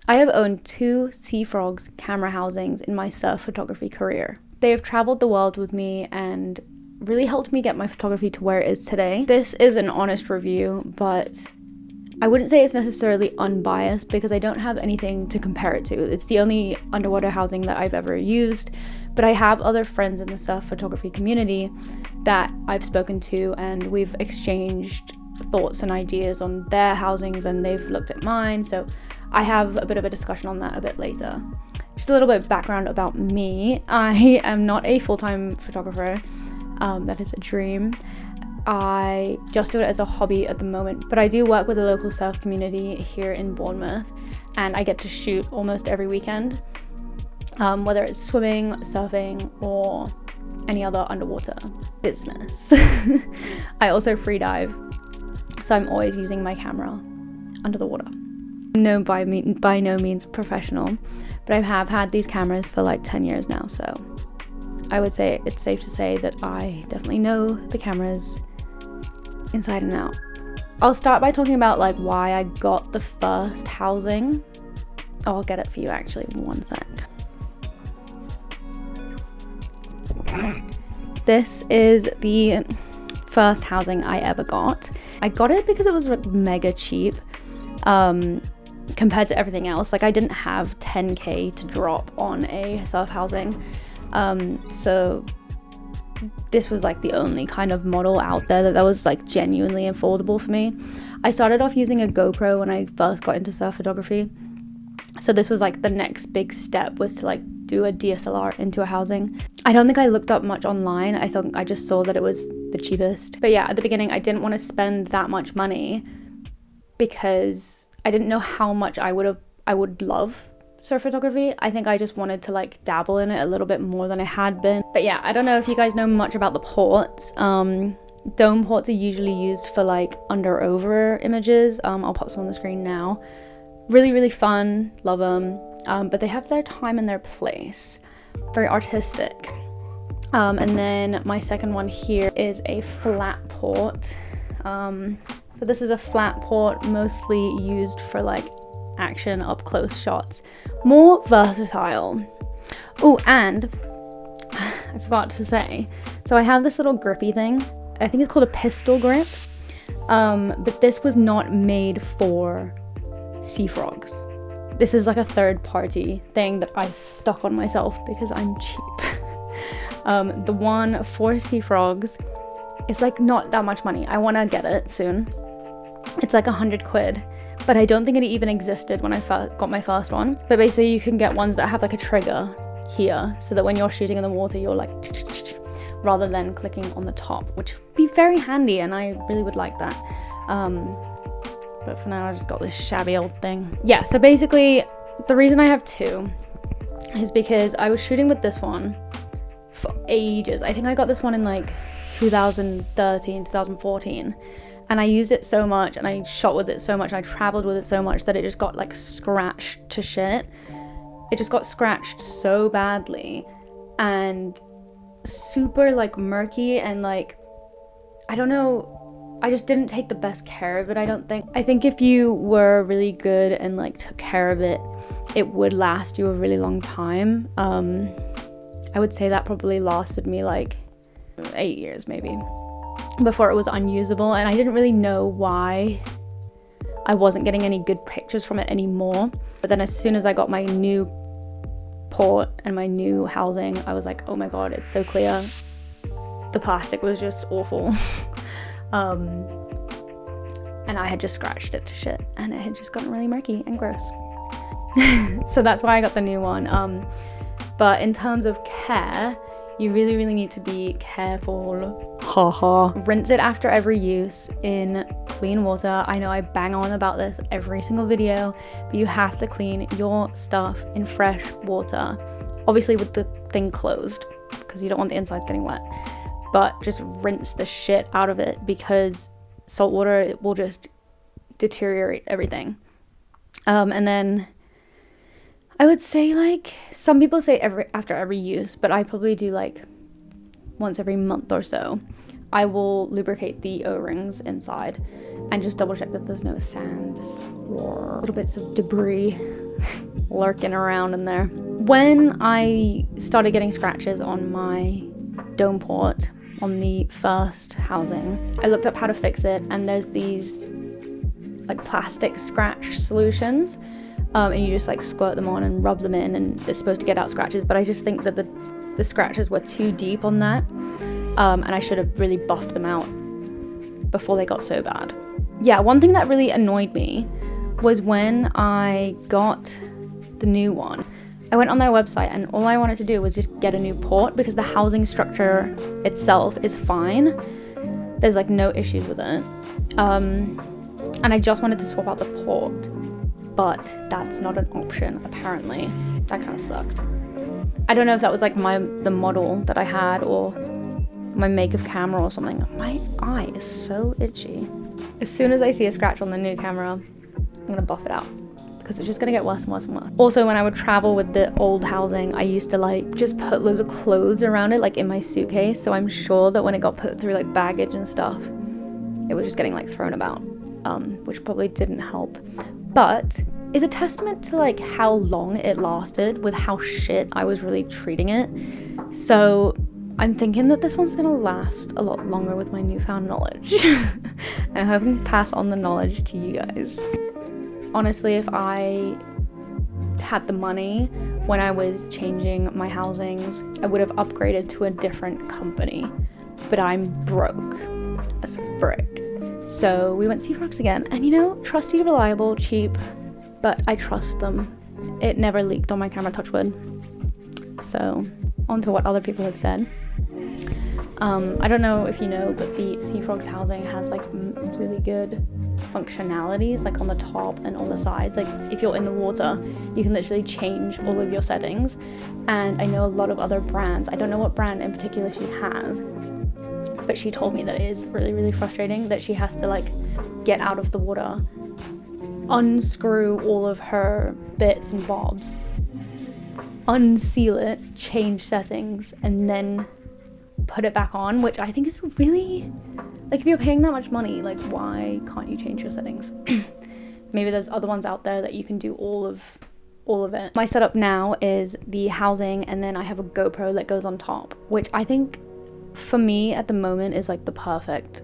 I have owned 2 Sea Frogs camera housings in my surf photography career. They have traveled the world with me and really helped me get my photography to where it is today. This is an honest review, but I wouldn't say it's necessarily unbiased because I don't have anything to compare it to. It's the only underwater housing that I've ever used, but I have other friends in the surf photography community that I've spoken to, and we've exchanged thoughts and ideas on their housings, and they've looked at mine, so I have a bit of a discussion on that a bit later. Just a little bit of background about me. I am not a full-time photographer. That is a dream. I just do it as a hobby at the moment, but I do work with a local surf community here in Bournemouth, and I get to shoot almost every weekend, whether it's swimming, surfing, or any other underwater business. I also free dive, so I'm always using my camera under the water. No, by no means professional, but I have had these cameras for like 10 years now, so I would say it's safe to say that I definitely know the cameras inside and out. I'll start by talking about like why I got the first housing. Oh, I'll get it for you actually in 1 sec. This is the first housing I ever got. I got it because it was like mega cheap compared to everything else. Like I didn't have 10k to drop on a surf housing, so this was like the only kind of model out there that was like genuinely affordable for me. I started off using a GoPro when I first got into surf photography, so this was like the next big step, was to like do a DSLR into a housing. I don't think I looked up much online. I think I just saw that it was the cheapest. But yeah, at the beginning I didn't want to spend that much money because I didn't know how much I would love surf photography. I think I just wanted to like dabble in it a little bit more than I had been. But yeah, I don't know if you guys know much about the ports. Dome ports are usually used for like under over images. I'll pop some on the screen now. Really, really fun, love them. But they have their time and their place. Very artistic. And then my second one here is a flat port. So this is a flat port, mostly used for like action up close shots. More versatile. Oh, and I forgot to say, so I have this little grippy thing. I think it's called a pistol grip. But this was not made for Sea Frogs. This is like a third-party thing that I stuck on myself because I'm cheap. The one for Sea Frogs is like not that much money. I want to get it soon. It's like 100 quid, but I don't think it even existed when I got my first one. But basically you can get ones that have like a trigger here, so that when you're shooting in the water you're like rather than clicking on the top, which would be very handy, and I really would like that. But for now I just got this shabby old thing. Yeah, so basically the reason I have 2 is because I was shooting with this one for ages. I think I got this one in like 2013, 2014. And I used it so much, and I shot with it so much, and I traveled with it so much that it just got like scratched to shit. It just got scratched so badly and super like murky, and like, I don't know, I just didn't take the best care of it, I don't think. I think if you were really good and like took care of it, it would last you a really long time. I would say that probably lasted me like 8 years maybe before it was unusable, and I didn't really know why I wasn't getting any good pictures from it anymore. But then as soon as I got my new port and my new housing, I was like, oh my god, it's so clear. The plastic was just awful. And I had just scratched it to shit, and it had just gotten really murky and gross. So that's why I got the new one. But in terms of care, you really, really need to be careful. Rinse it after every use in clean water. I know I bang on about this every single video, but you have to clean your stuff in fresh water. Obviously with the thing closed, because you don't want the insides getting wet. But just rinse the shit out of it, because salt water, it will just deteriorate everything. And then I would say, like, some people say after every use, but I probably do like once every month or so. I will lubricate the O-rings inside and just double check that there's no sands or little bits of debris lurking around in there. When I started getting scratches on my dome port on the first housing, I looked up how to fix it, and there's these like plastic scratch solutions, and you just like squirt them on and rub them in, and it's supposed to get out scratches. But I just think that the scratches were too deep on that, and I should have really buffed them out before they got so bad. Yeah, one thing that really annoyed me was when I got the new one. I went on their website and all I wanted to do was just get a new port because the housing structure itself is fine. There's like no issues with it. And I just wanted to swap out the port, but that's not an option apparently. That kind of sucked. I don't know if that was like the model that I had or my make of camera or something. My eye is so itchy. As soon as I see a scratch on the new camera, I'm gonna buff it out because it's just gonna get worse and worse and worse. Also, when I would travel with the old housing, I used to like just put loads of clothes around it, like in my suitcase. So I'm sure that when it got put through like baggage and stuff, it was just getting like thrown about, which probably didn't help. But is a testament to like how long it lasted with how shit I was really treating it. So I'm thinking that this one's gonna last a lot longer with my newfound knowledge. And I hope I can pass on the knowledge to you guys. Honestly, if I had the money when I was changing my housings, I would have upgraded to a different company. But I'm broke as a brick. So we went Sea Frogs again. And you know, trusty, reliable, cheap, but I trust them. It never leaked on my camera, touch wood. So, on to what other people have said. I don't know if you know, but the Sea Frogs housing has like really good functionalities, like on the top and on the sides. Like if you're in the water, you can literally change all of your settings. And I know a lot of other brands, I don't know what brand in particular she has, but she told me that it is really, really frustrating that she has to like get out of the water, unscrew all of her bits and bobs, unseal it, change settings, and then put it back on, which I think is really, like, if you're paying that much money, like, why can't you change your settings? Maybe there's other ones out there that you can do all of it. My setup now is the housing, and then I have a GoPro that goes on top, which I think for me at the moment is like the perfect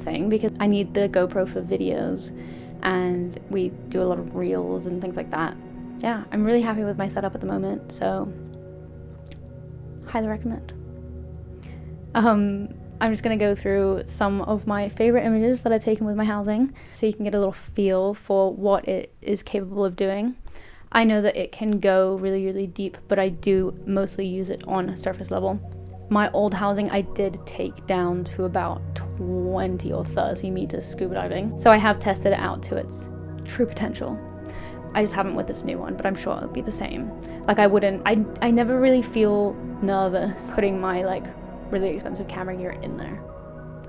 thing because I need the GoPro for videos and we do a lot of reels and things like that. Yeah, I'm really happy with my setup at the moment, so highly recommend. I'm just gonna go through some of my favorite images that I've taken with my housing so you can get a little feel for what it is capable of doing. I know that it can go really, really deep, but I do mostly use it on surface level. My old housing I did take down to about 20 or 30 meters scuba diving, so I have tested it out to its true potential. I just haven't with this new one, but I'm sure it'll be the same. Like I never really feel nervous putting my like really expensive camera gear in there,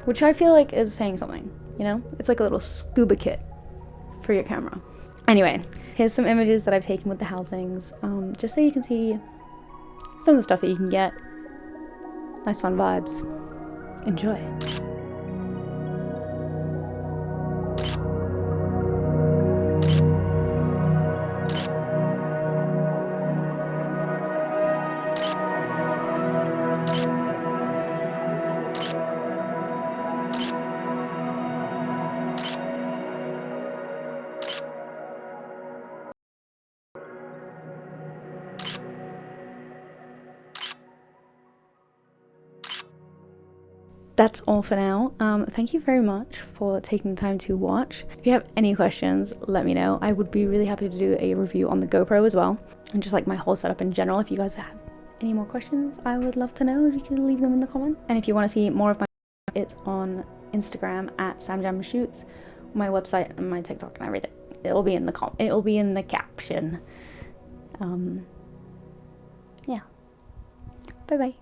which I feel like is saying something, you know? It's like a little scuba kit for your camera. Anyway, here's some images that I've taken with the housings, just so you can see some of the stuff that you can get. Nice fun vibes. Enjoy. That's all for now. Thank you very much for taking the time to watch. If you have any questions, let me know. I would be really happy to do a review on the GoPro as well, and just like my whole setup in general. If you guys have any more questions, I would love to know. You can leave them in the comments. And if you want to see more of my, it's on Instagram at samjamshoots, my website and my TikTok and everything. It'll be in the caption. Yeah. Bye bye.